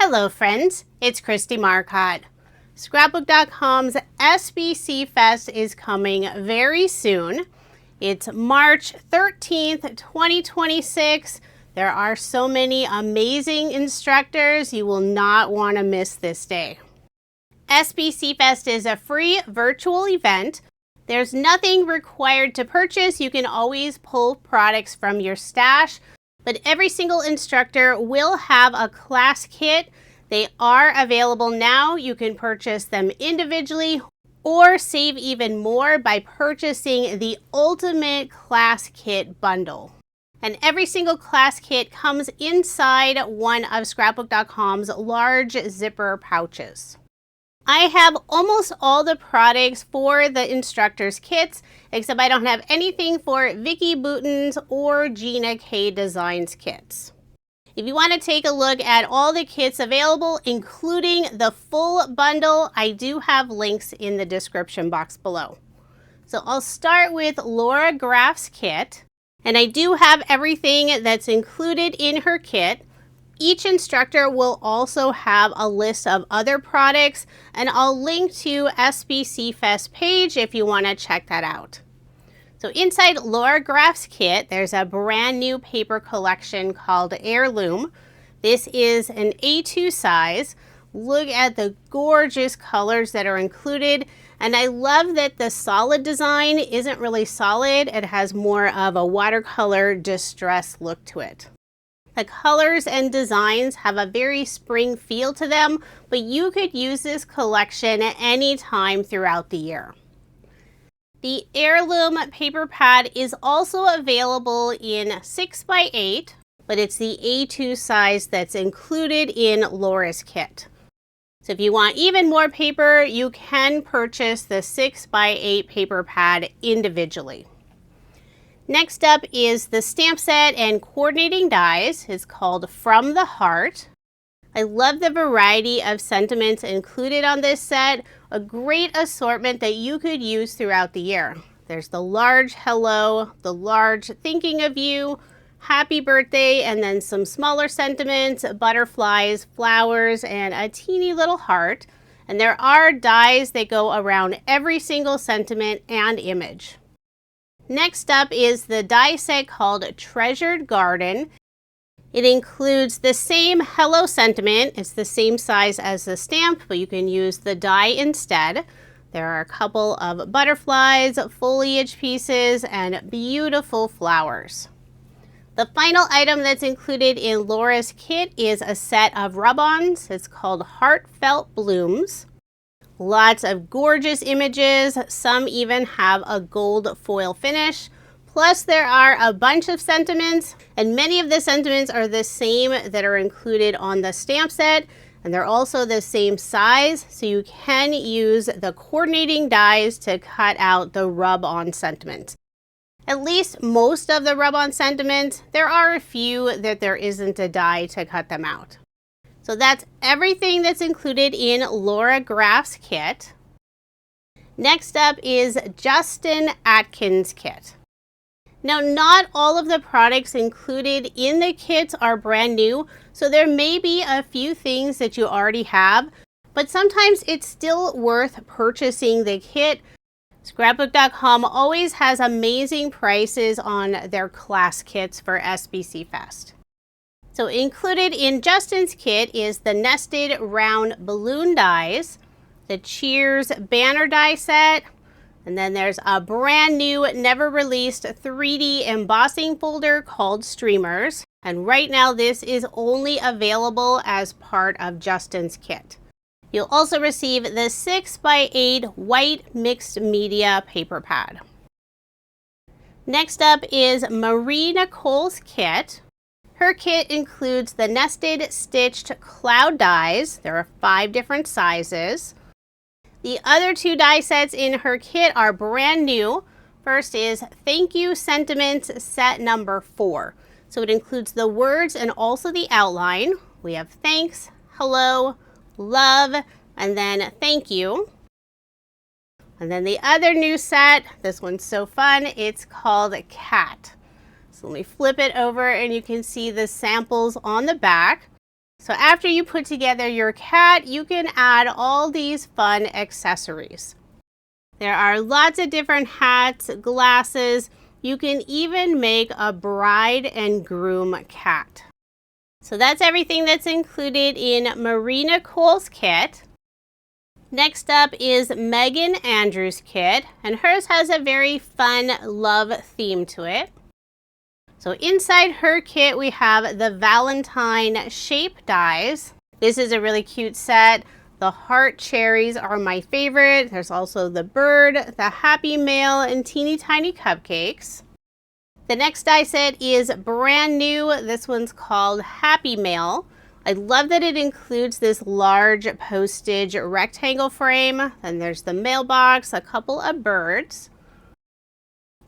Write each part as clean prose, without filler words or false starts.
Hello friends, it's Kristie Marcotte. Scrapbook.com's SBC Fest is coming very soon. It's March 13th, 2026. There are so many amazing instructors. You will not want to miss this day. SBC Fest is a free virtual event. There's nothing required to purchase. You can always pull products from your stash, but every single instructor will have a class kit. They are available now. You can purchase them individually or save even more by purchasing the Ultimate Class Kit Bundle. And every single class kit comes inside one of Scrapbook.com's large zipper pouches. I have almost all the products for the instructors' kits, except I don't have anything for Vicki Boutin's or Gina K designs kits. If you want to take a look at all the kits available, including the full bundle, I do have links in the description box below. So I'll start with Laura Graff's kit, and I do have everything that's included in her kit. Each instructor will also have a list of other products, and I'll link to SBC Fest page if you want to check that out. So inside Laura Graff's kit, there's a brand new paper collection called Heirloom. This is an A2 size. Look at the gorgeous colors that are included. And I love that the solid design isn't really solid. It has more of a watercolor distress look to it. The colors and designs have a very spring feel to them, but you could use this collection at any time throughout the year. The Heirloom paper pad is also available in 6x8, but it's the A2 size that's included in Laura's kit. So if you want even more paper, you can purchase the 6x8 paper pad individually. Next up is the stamp set and coordinating dies. It's called From the Heart. I love the variety of sentiments included on this set. A great assortment that you could use throughout the year. There's the large hello, the large thinking of you, happy birthday, and then some smaller sentiments, butterflies, flowers, and a teeny little heart. And there are dies that go around every single sentiment and image. Next up is the die set called Treasured Garden. It includes the same hello sentiment. It's the same size as the stamp, but you can use the die instead. There are a couple of butterflies, foliage pieces, and beautiful flowers. The final item that's included in Laura's kit is a set of rub-ons. It's called Heartfelt Blooms. Lots of gorgeous images. Some even have a gold foil finish. Plus there are a bunch of sentiments, and many of the sentiments are the same that are included on the stamp set, and they're also the same size, so you can use the coordinating dies to cut out the rub-on sentiments. At least most of the rub-on sentiments, there are a few that there isn't a die to cut them out. So that's everything that's included in Laura Graff's kit. Next up is Justin Adkins' kit. Now, not all of the products included in the kits are brand new, so there may be a few things that you already have, but sometimes it's still worth purchasing the kit. Scrapbook.com always has amazing prices on their class kits for SBC Fest. So included in Justin's kit is the nested round balloon dies, the Cheers banner die set, and then there's a brand new, never released 3D embossing folder called Streamers. And right now this is only available as part of Justin's kit. You'll also receive the 6x8 white mixed media paper pad. Next up is Marie Nicole's kit. Her kit includes the nested stitched cloud dies. There are 5 different sizes. The other 2 die sets in her kit are brand new. First is Thank You Sentiments set number 4. So it includes the words and also the outline. We have thanks, hello, love, and then thank you. And then the other new set, this one's so fun, it's called Cat. So let me flip it over and you can see the samples on the back. So after you put together your cat, you can add all these fun accessories. There are lots of different hats, glasses. You can even make a bride and groom cat. So that's everything that's included in Nicole's kit. Next up is Meghann Andrew's kit, and hers has a very fun love theme to it. So inside her kit we have the Valentine shape dies. This is a really cute set. The heart cherries are my favorite. There's also the bird, the happy mail, and teeny tiny cupcakes. The next die set is brand new. This one's called Happy Mail. I love that it includes this large postage rectangle frame. Then there's the mailbox, a couple of birds.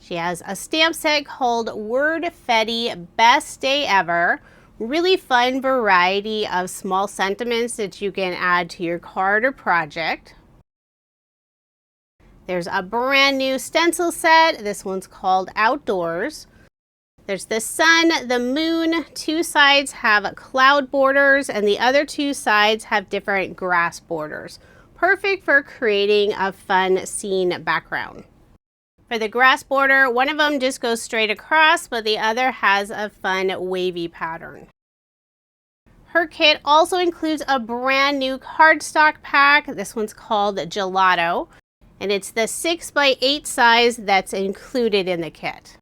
She has a stamp set called Word Fetty Best Day Ever. Really fun variety of small sentiments that you can add to your card or project. There's a brand new stencil set. This one's called Outdoors. There's the sun, the moon. Two sides have cloud borders and the other two sides have different grass borders. Perfect for creating a fun scene background. For the grass border, one of them just goes straight across, but the other has a fun wavy pattern. Her kit also includes a brand new cardstock pack. This one's called Gelato, and it's the 6x8 size that's included in the kit.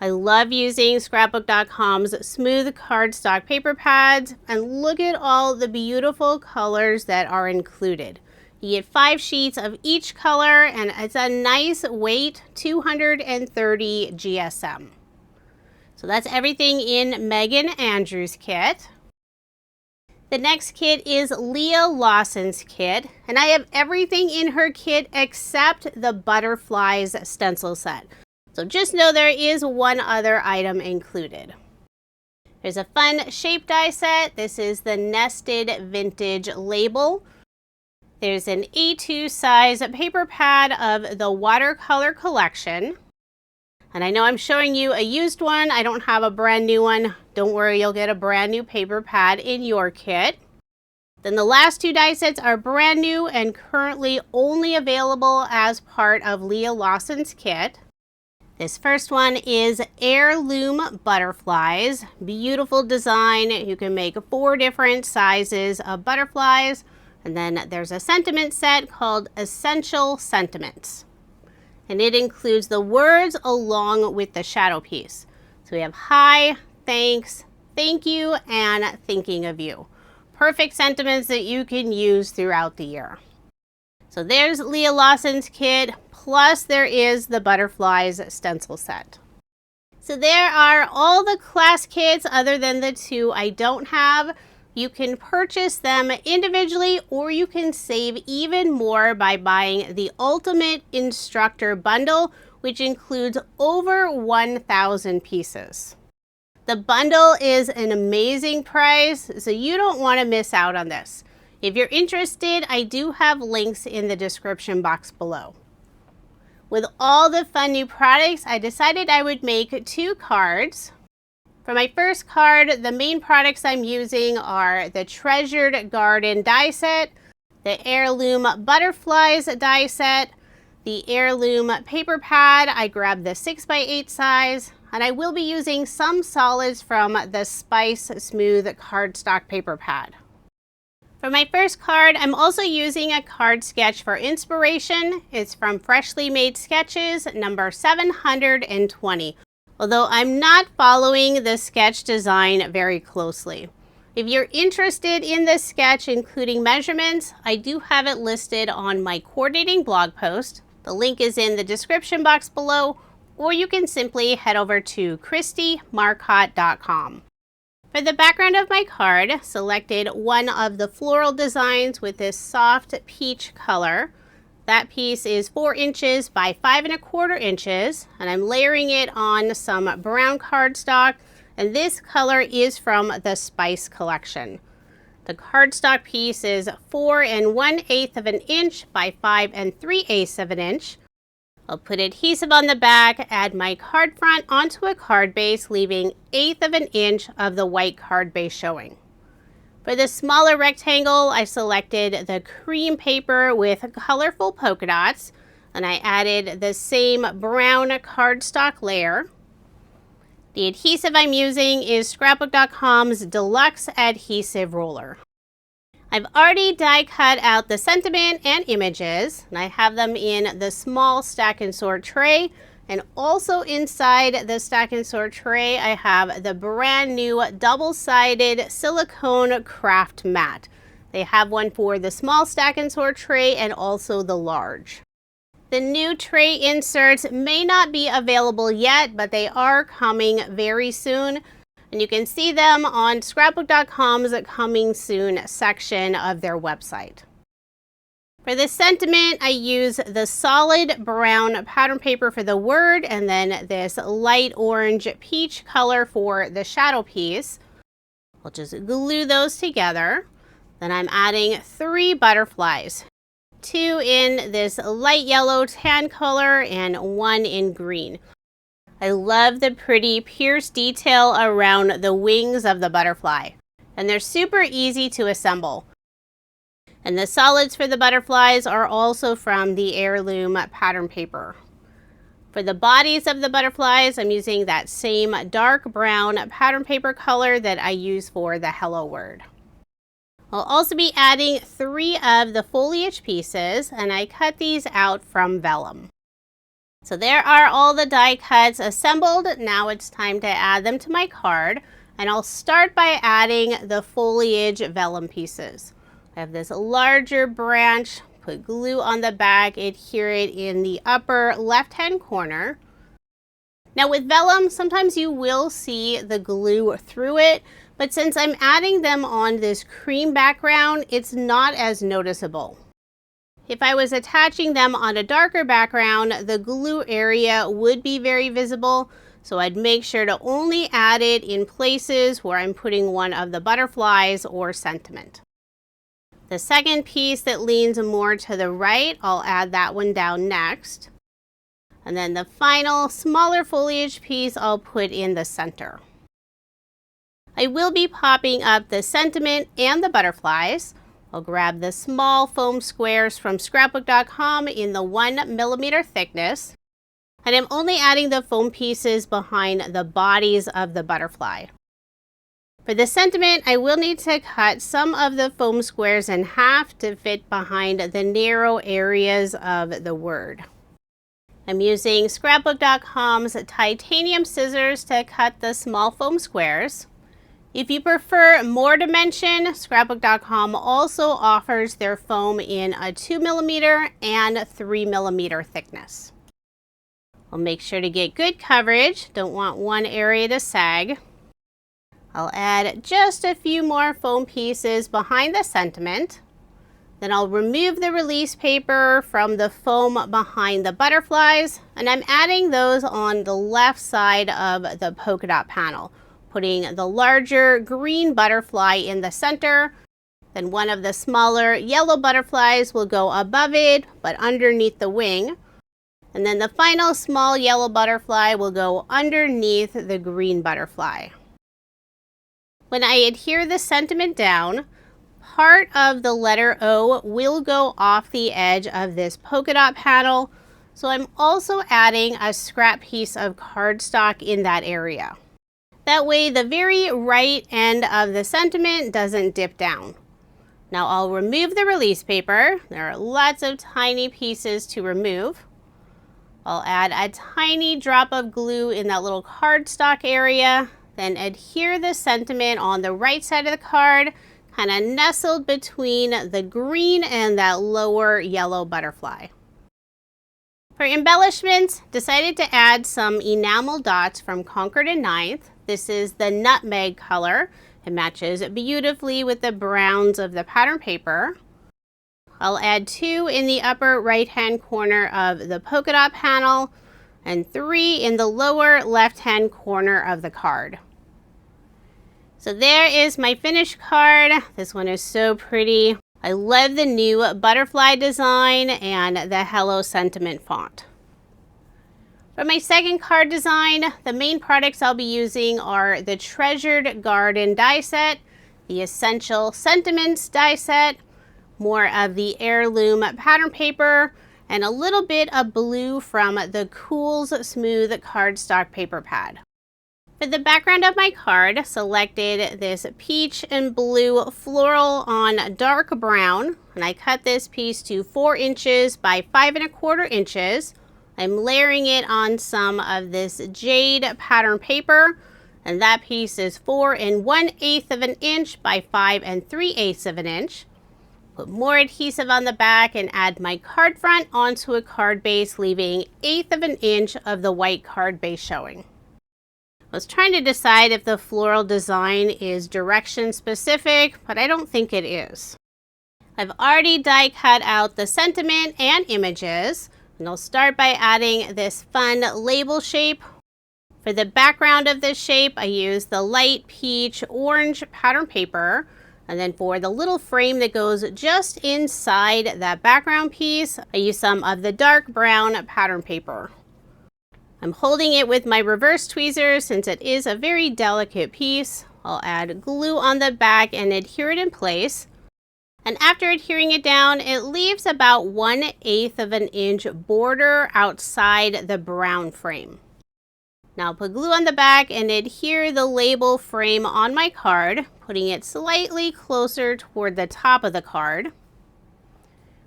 I love using Scrapbook.com's smooth cardstock paper pads, and look at all the beautiful colors that are included. You get 5 sheets of each color, and it's a nice weight, 230 GSM. So that's everything in Meghann Andrew's kit. The next kit is Lea Lawson's kit, and I have everything in her kit except the butterflies stencil set. So just know there is one other item included. There's a fun shape die set. This is the nested vintage label. There's an A2 size paper pad of the watercolor collection. And I know I'm showing you a used one. I don't have a brand new one. Don't worry, you'll get a brand new paper pad in your kit. Then the last 2 die sets are brand new and currently only available as part of Lea Lawson's kit. This first one is Heirloom Butterflies. Beautiful design. You can make 4 different sizes of butterflies. And then there's a sentiment set called Essential Sentiments. And it includes the words along with the shadow piece. So we have hi, thanks, thank you, and thinking of you. Perfect sentiments that you can use throughout the year. So there's Lea Lawson's kit, plus there is the butterflies stencil set. So there are all the class kits other than the 2 I don't have. You can purchase them individually, or you can save even more by buying the Ultimate Instructor Bundle, which includes over 1,000 pieces. The bundle is an amazing price, so you don't want to miss out on this. If you're interested, I do have links in the description box below. With all the fun new products, I decided I would make 2 cards. For my first card, the main products I'm using are the Treasured Garden die set, the Heirloom Butterflies die set, the Heirloom paper pad. I grabbed the 6x8 size, and I will be using some solids from the Spice Smooth cardstock paper pad. For my first card, I'm also using a card sketch for inspiration. It's from Freshly Made Sketches, number 720. Although I'm not following the sketch design very closely. If you're interested in this sketch, including measurements, I do have it listed on my coordinating blog post. The link is in the description box below, or you can simply head over to KristieMarcotte.com. For the background of my card, selected one of the floral designs with this soft peach color. That piece is 4 inches by 5¼ inches, and I'm layering it on some brown cardstock, and this color is from the Spice collection. The cardstock piece is 4 1/8 inch by 5 3/8 inch. I'll put adhesive on the back, add my card front onto a card base, leaving 1/8 inch of the white card base showing. For the smaller rectangle, I selected the cream paper with colorful polka dots, and I added the same brown cardstock layer. The adhesive I'm using is Scrapbook.com's Deluxe Adhesive Roller. I've already die cut out the sentiment and images, and I have them in the small stack and sort tray. And also inside the stack and sort tray, I have the brand new double-sided silicone craft mat. They have one for the small stack and sort tray and also the large. The new tray inserts may not be available yet, but they are coming very soon. And you can see them on Scrapbook.com's Coming Soon section of their website. For the sentiment, I use the solid brown pattern paper for the word and then this light orange peach color for the shadow piece. We'll just glue those together. Then I'm adding 3 butterflies, 2 in this light yellow tan color and 1 in green. I love the pretty pierced detail around the wings of the butterfly, and they're super easy to assemble. And the solids for the butterflies are also from the heirloom pattern paper. For the bodies of the butterflies, I'm using that same dark brown pattern paper color that I use for the hello word. I'll also be adding 3 of the foliage pieces, and I cut these out from vellum. So there are all the die cuts assembled. Now it's time to add them to my card, and I'll start by adding the foliage vellum pieces. I have this larger branch, put glue on the back, adhere it in the upper left-hand corner. Now with vellum, sometimes you will see the glue through it, but since I'm adding them on this cream background, it's not as noticeable. If I was attaching them on a darker background, the glue area would be very visible, so I'd make sure to only add it in places where I'm putting one of the butterflies or sentiment. The second piece that leans more to the right, I'll add that one down next. And then the final smaller foliage piece I'll put in the center. I will be popping up the sentiment and the butterflies. I'll grab the small foam squares from Scrapbook.com in the 1mm thickness. And I'm only adding the foam pieces behind the bodies of the butterfly. For the sentiment, I will need to cut some of the foam squares in half to fit behind the narrow areas of the word. I'm using Scrapbook.com's titanium scissors to cut the small foam squares. If you prefer more dimension, Scrapbook.com also offers their foam in a 2mm and 3mm thickness. I'll make sure to get good coverage, don't want one area to sag. I'll add just a few more foam pieces behind the sentiment. Then I'll remove the release paper from the foam behind the butterflies, and I'm adding those on the left side of the polka dot panel, putting the larger green butterfly in the center. Then one of the smaller yellow butterflies will go above it, but underneath the wing. And then the final small yellow butterfly will go underneath the green butterfly. When I adhere the sentiment down, part of the letter O will go off the edge of this polka dot panel, so I'm also adding a scrap piece of cardstock in that area. That way the very right end of the sentiment doesn't dip down. Now I'll remove the release paper. There are lots of tiny pieces to remove. I'll add a tiny drop of glue in that little cardstock area, then adhere the sentiment on the right side of the card, kind of nestled between the green and that lower yellow butterfly. For embellishments, decided to add some enamel dots from Concord and Ninth. This is the Nutmeg color. It matches beautifully with the browns of the pattern paper. I'll add 2 in the upper right-hand corner of the polka dot panel and 3 in the lower left-hand corner of the card. So there is my finished card. This one is so pretty. I love the new butterfly design and the Hello Sentiment font. For my second card design, the main products I'll be using are the Treasured Garden die set. the Essential Sentiments die set, more of the Heirloom pattern paper, and a little bit of blue from the Cools Smooth Cardstock paper pad. For the background of my card, selected this peach and blue floral on dark brown, and I cut this piece to 4 inches by 5¼ inches. I'm layering it on some of this jade pattern paper, and that piece is 4 1/8 inch by 5 3/8 inch. Put more adhesive on the back and add my card front onto a card base, leaving 1/8 inch of the white card base showing. I was trying to decide if the floral design is direction specific, but I don't think it is. I've already die cut out the sentiment and images, and I'll start by adding this fun label shape. For the background of this shape, I use the light peach orange pattern paper, and then for the little frame that goes just inside that background piece, I use some of the dark brown pattern paper. I'm holding it with my reverse tweezers since it is a very delicate piece. I'll add glue on the back and adhere it in place. And after adhering it down, it leaves about 1/8 inch border outside the brown frame. Now I'll put glue on the back and adhere the label frame on my card, putting it slightly closer toward the top of the card.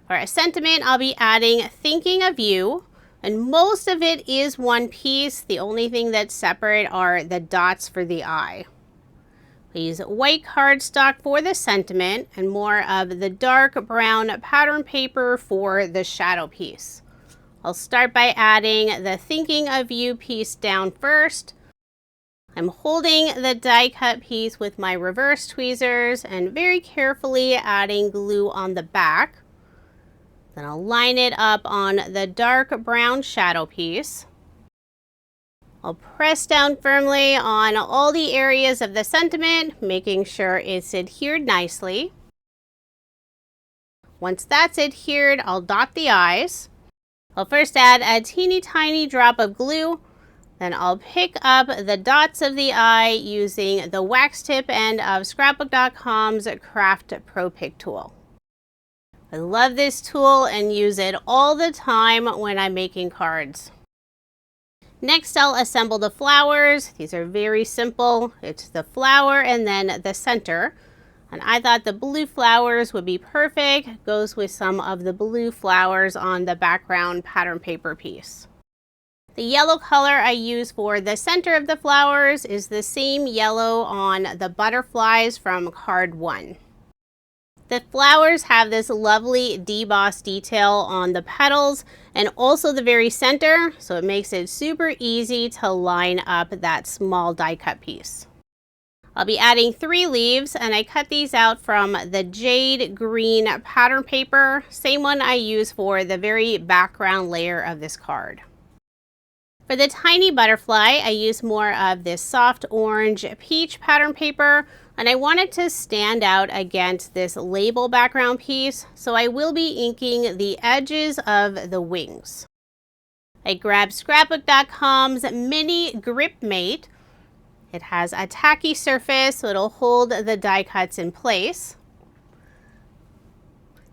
For a sentiment, I'll be adding Thinking of You. And most of it is one piece. The only thing that's separate are the dots for the eye. I use white cardstock for the sentiment and more of the dark brown pattern paper for the shadow piece. I'll start by adding the Thinking of You piece down first. I'm holding the die cut piece with my reverse tweezers and very carefully adding glue on the back. Then I'll line it up on the dark brown shadow piece. I'll press down firmly on all the areas of the sentiment, making sure it's adhered nicely. Once that's adhered, I'll dot the eyes. I'll first add a teeny tiny drop of glue. Then I'll pick up the dots of the eye using the wax tip end of Scrapbook.com's Craft Pro Pick tool. I love this tool and use it all the time when I'm making cards. Next, I'll assemble the flowers. These are very simple. It's the flower and then the center. And I thought the blue flowers would be perfect. Goes with some of the blue flowers on the background pattern paper piece. The yellow color I use for the center of the flowers is the same yellow on the butterflies from card 1. The flowers have this lovely debossed detail on the petals and also the very center, so it makes it super easy to line up that small die cut piece. I'll be adding 3 leaves, and I cut these out from the jade green pattern paper, same one I use for the very background layer of this card. For the tiny butterfly, I use more of this soft orange peach pattern paper, and I want it to stand out against this label background piece, so I will be inking the edges of the wings. I grabbed Scrapbook.com's mini GripMate. It has a tacky surface, so it'll hold the die cuts in place.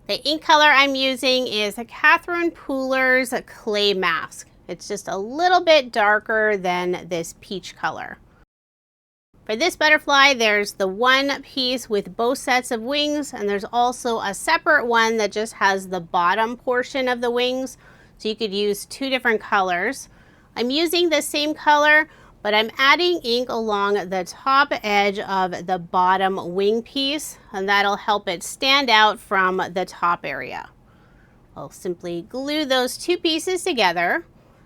The ink color I'm using is Catherine Pooler's Clay Mask. It's just a little bit darker than this peach color. For this butterfly, there's the one piece with both sets of wings, and there's also a separate one that just has the bottom portion of the wings, so you could use 2 different colors. I'm using the same color, but I'm adding ink along the top edge of the bottom wing piece, and that'll help it stand out from the top area. I'll simply glue those 2 pieces together.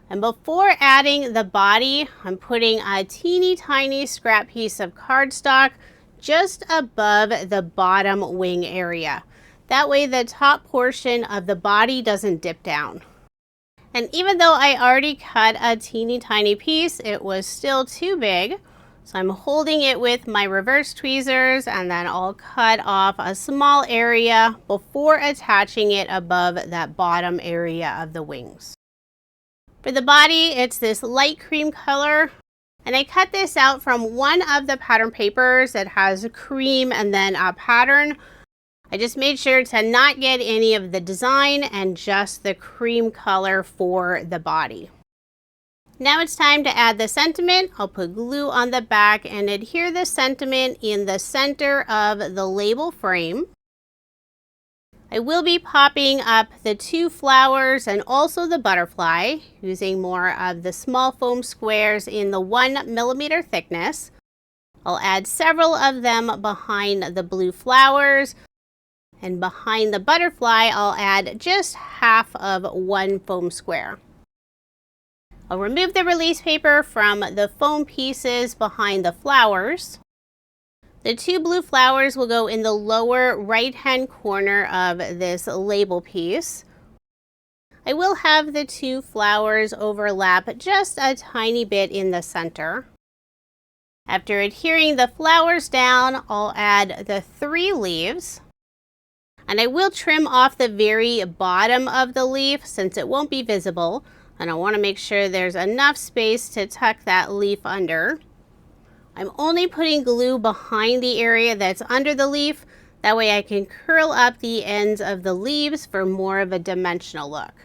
And before adding the body, I'm putting a teeny tiny scrap piece of cardstock just above the bottom wing area. That way the top portion of the body doesn't dip down. And even though I already cut a teeny tiny piece, it was still too big. So I'm holding it with my reverse tweezers, and then I'll cut off a small area before attaching it above that bottom area of the wings. For the body, it's this light cream color, And I cut this out from one of the pattern papers that has cream and then a pattern. I just made sure to not get any of the design and just the cream color for the body. Now it's time to add the sentiment. I'll put glue on the back and adhere the sentiment in the center of the label frame. I will be popping up the 2 flowers and also the butterfly using more of the small foam squares in the 1mm thickness. I'll add several of them behind the blue flowers, and behind the butterfly I'll add just half of 1 foam square. I'll remove the release paper from the foam pieces behind the flowers. The 2 blue flowers will go in the lower right-hand corner of this label piece. I will have the 2 flowers overlap just a tiny bit in the center. After adhering the flowers down, I'll add the 3 leaves. And I will trim off the very bottom of the leaf since it won't be visible. And I want to make sure there's enough space to tuck that leaf under. I'm only putting glue behind the area that's under the leaf. That way I can curl up the ends of the leaves for more of a dimensional look.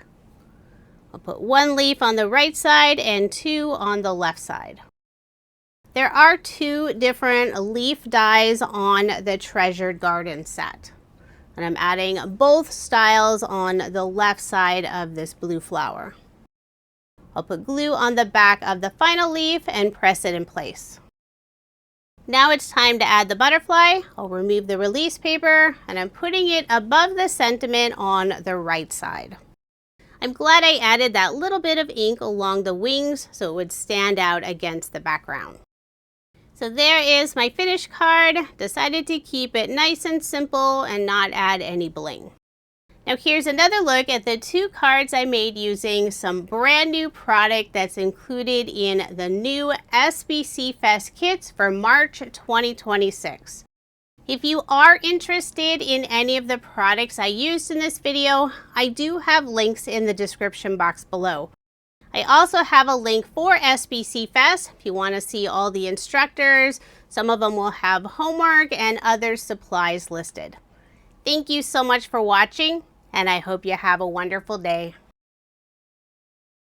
I'll put 1 leaf on the right side and 2 on the left side. There are 2 different leaf dies on the Treasured Garden set. And I'm adding both styles on the left side of this blue flower. I'll put glue on the back of the final leaf and press it in place. Now it's time to add the butterfly. I'll remove the release paper and I'm putting it above the sentiment on the right side. I'm glad I added that little bit of ink along the wings so it would stand out against the background. So there is my finished card. Decided to keep it nice and simple and not add any bling. Now here's another look at the 2 cards I made using some brand new product that's included in the new SBC Fest kits for March 2026. If you are interested in any of the products I used in this video, I do have links in the description box below. I also have a link for SBC Fest if you want to see all the instructors. Some of them will have homework and other supplies listed. Thank you so much for watching, and I hope you have a wonderful day.